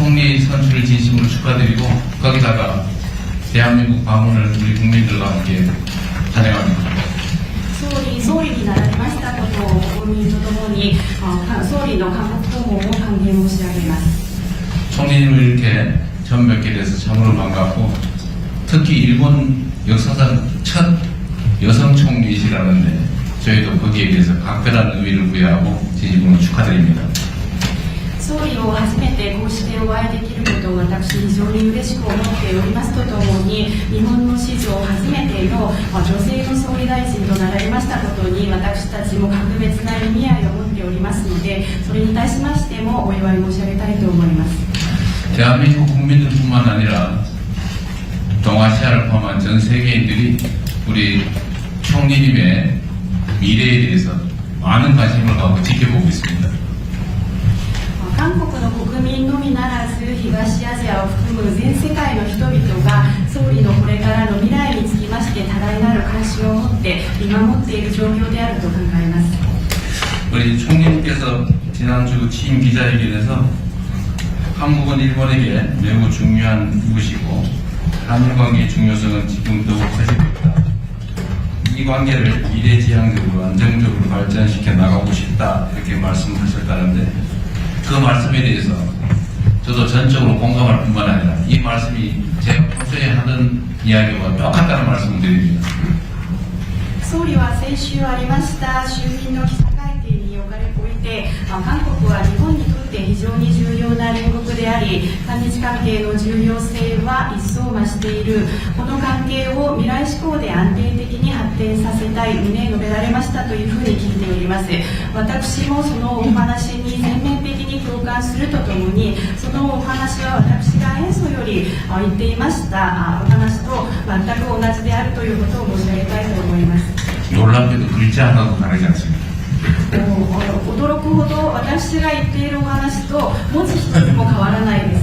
총리 선출을 진심으로 축하드리고 거기다가 대한민국 방문을 우리 국민들과 함께 환영합니다. 総理になられましたことを国民とともに総理の韓国訪問を歓迎申し上げます。 총리님을 이렇게 처음 뵙게 돼서 참으로 반갑고 특히 일본 역사상 첫 여성 총리이시라는데 저희도 거기에 대해서 각별한 의의를 부여하고 진심으로 축하드립니다. 総理を初めてこうしてお会いできることを私非常に嬉しく思っておりますとともに日本の史上初めての女性の総理大臣となられましたことに私たちも格別な意味合いを持っておりますのでそれに対しましてもお祝い申し上げたいと思います。 대한민국 국민들뿐만 아니라 동아시아를 포함한 전 세계인들이 우리 총리님의 미래에 대해서 많은 관심을 갖고 지켜보고 있습니다. 韓国の国民のみならず東アジアを含む全世界の人々が総理のこれからの未来につきまして多大なる関心を持って見守っている状況であると考えます。 우리 총리님께서 지난주 취임 기자회견에서 한국은 일본에게 매우 중요한 이웃이고 한일 관계의 중요성은 지금 더욱 커지고 있다. 이 관계를 미래지향적으로 안정적으로 발전시켜 나가고 싶다 이렇게 말씀하셨다는데 그 말씀에 대해서 저도 전적으로 공감할 뿐만 아니라 이 말씀이 제가 평소에 하는 이야기와 똑같다는 말씀을 드립니다. 総理は先週ありました衆議院の記者会見において韓国は日本にとって非常に重要な隣国であり韓日関係の重要性は一層増しているこの関係を未来志向で安定的に発展させたい旨述べられましたというふうに聞いております。私もそのお話に全面的に共感するとともにそのお話は私が演奏より言っていましたお話と全く同じであるということを申し上げたいと思います。 놀랍게도 글자 하나도 다르지 않습니다. 驚くほど私が言っているお話と文字一つも変わらないです。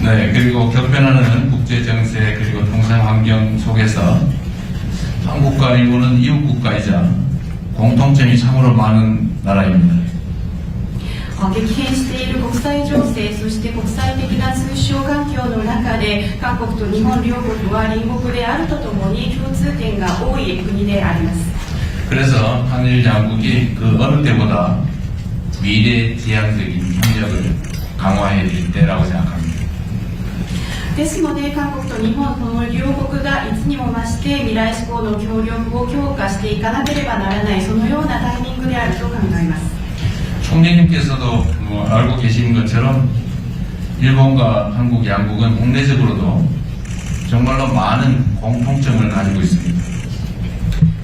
네, 그리고 격변하는 국제 정세 그리고 통상 환경 속에서 한국과 일본은 이웃 국가이자 공통점이 참으로 많은 나라입니다. 激変している国際情勢そして国際的な通商環境の中で韓国と日本両国は隣国であるとともに共通点が多い国であります。 그래서 한일 양국이 그 어느 때보다 미래지향적인 협력을 강화해야 될 때라고 생각합니다. ですので韓国と日本この両国がいつにも増して未来志向の協力を強化していかなければならないそのようなタイミングであると考えます。 총리님께서도 알고 계신 것처럼 일본과 한국 양국은 국내적으로도 정말로 많은 공통점을 가지고 있습니다.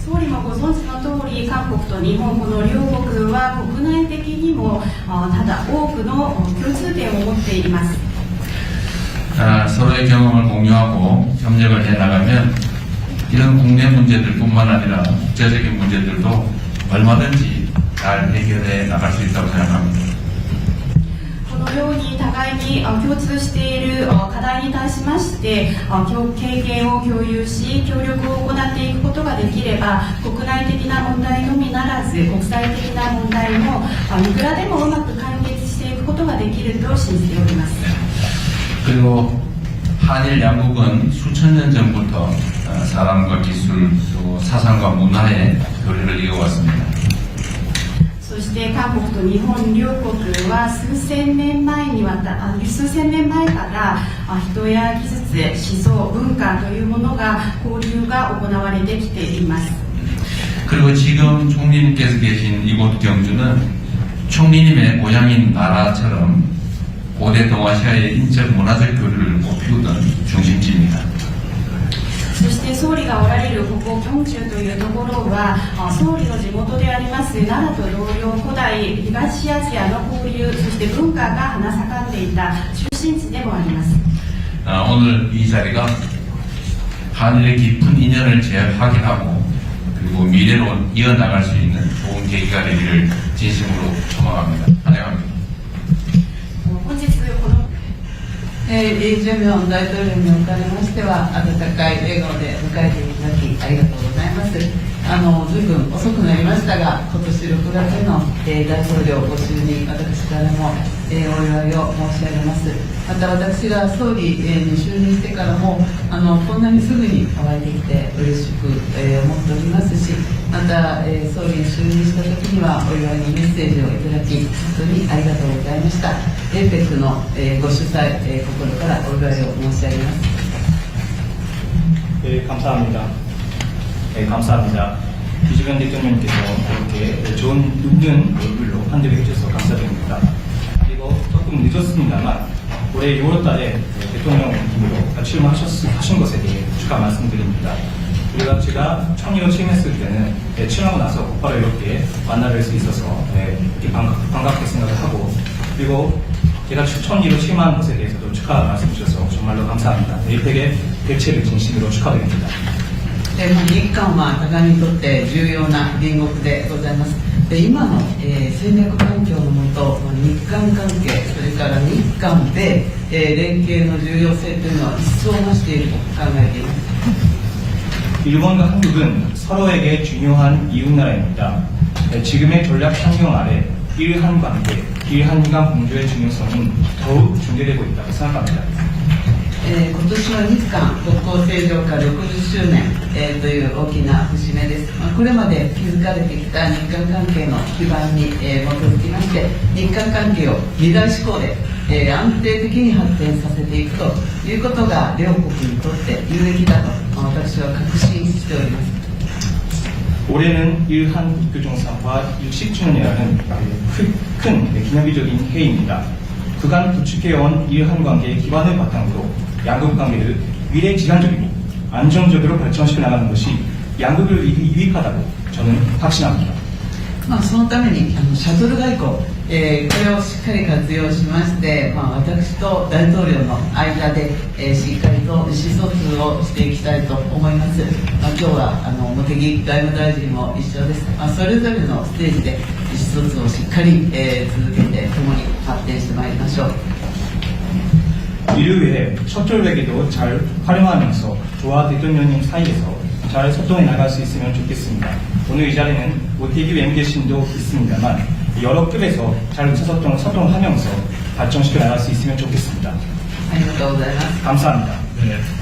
総理もご存知の通り韓国と日本この両国は国内的にもただ多くの共通点を持っています。 서로의 경험을 공유하고 협력을 해나가면 이런 국내 문제들뿐만 아니라 국제적인 문제들도 얼마든지 잘 해결해 나갈 수 있다고 생각합니다. このように互いに共通している課題に対しまして経験を共有し協力を行っていくことができれば国内的な問題のみならず国際的な問題もいくらでもうまく解決していくことができると信じております。 그리고 한일 양국은 수천 년 전부터 사람과 기술 또 사상과 문화의 교류를 이어왔습니다. そして韓国と日本両国は数千年前から人や技術、思想、文化というものが交流が行われてきています。 그리고 지금 총리님께서 계신 이곳 경주는 총리님의 고향인 나라처럼 고대 동아시아의 인적 문화적 교류를 꽃피우던 중심지입니다. そして総理がおられるここキョンチュというところは総理の地元であります奈良と同様古代東アジアの交流そして文化が花盛んでいた中心地でもあります。 오늘 이 자리가 한일의 깊은 인연을 재확인하고 그리고 미래로 이어나갈 수 있는 좋은 계기가 되기를 진심으로 소망합니다. 환영합니다. 本日このイ・ジェミョン大統領におかれましては温かい笑顔で迎えていただきありがとうございます。随分遅くなりましたが今年6月の大統領ご就任私からもお祝いを申し上げます。また私が総理に就任してからもこんなにすぐにお会いできて嬉しく思っておりますし、また総理に就任した時にはお祝いのメッセージをいただき本当にありがとうございました。APECのご主催心からお祝いを申し上げます。 감사합니다. 감사합니다. 이주변 대통령님께서 이렇게 좋은 웃는 얼굴로 환대를 해주셔서 감사드립니다. 그리고 조금 늦었습니다만 올해 6월달에 대통령님으로 출마하신 것에 대해 축하 말씀드립니다. 우리가 제가 청리로 취임했을 때는 취임하고 나서 곧바로 이렇게 만나뵐 수 있어서 이렇게 반갑게 생각을 하고, 그리고 제가 청리로 취임한 것에 대해서도 축하 말씀 주셔서 정말로 감사합니다. APEC의 개최를 진심으로 축하드립니다. 日韓は互いにとって重要な隣国でございます。で今の、戦略環境のもと、日韓関係、それから日韓米、連携の重要性というのは一層増していると考えています。 일본과 한국은 서로에게 중요한 이웃나라입니다. 지금의 전략 환경 아래 일한 관계, 일한 간 공조의 중요성이 더욱 중대되고 있다고 생각합니다. 今年は日韓国交正常化60周年、という大きな節目です。これまで築かれてきた日韓関係の基盤に、基づきまして日韓関係を二大志向で、安定的に発展させていくということが両国にとって有益だと私は確信しております。 올해는 일한 국교 정상화 60주년이라는 큰 기념비적인 해입니다. 그간 구축해온 일한 관계의 기반을 바탕으로 양국 관계를 미래지향적이고 안정적으로 발전시켜 나가는 것이 양국을 유익하다고 저는 확신합니다. そのためにシャトル外交、これをしっかり活用しまして、私と大統領の間で、しっかりと意思疎通をしていきたいと思います。今日は茂木外務大臣も一緒です。それぞれのステージで意思疎通をしっかり、続けて共に発展してまいりましょう。 이를 위해 첫 절외기도 잘 활용하면서 저와 대통령님 사이에서 잘 소통해 나갈 수 있으면 좋겠습니다. 오늘 이 자리는 모태기 외계신도 있습니다만 여러 급에서 잘 의사소통하면서 발전시켜 나갈 수 있으면 좋겠습니다.ありがとうございます。 감사합니다. 네.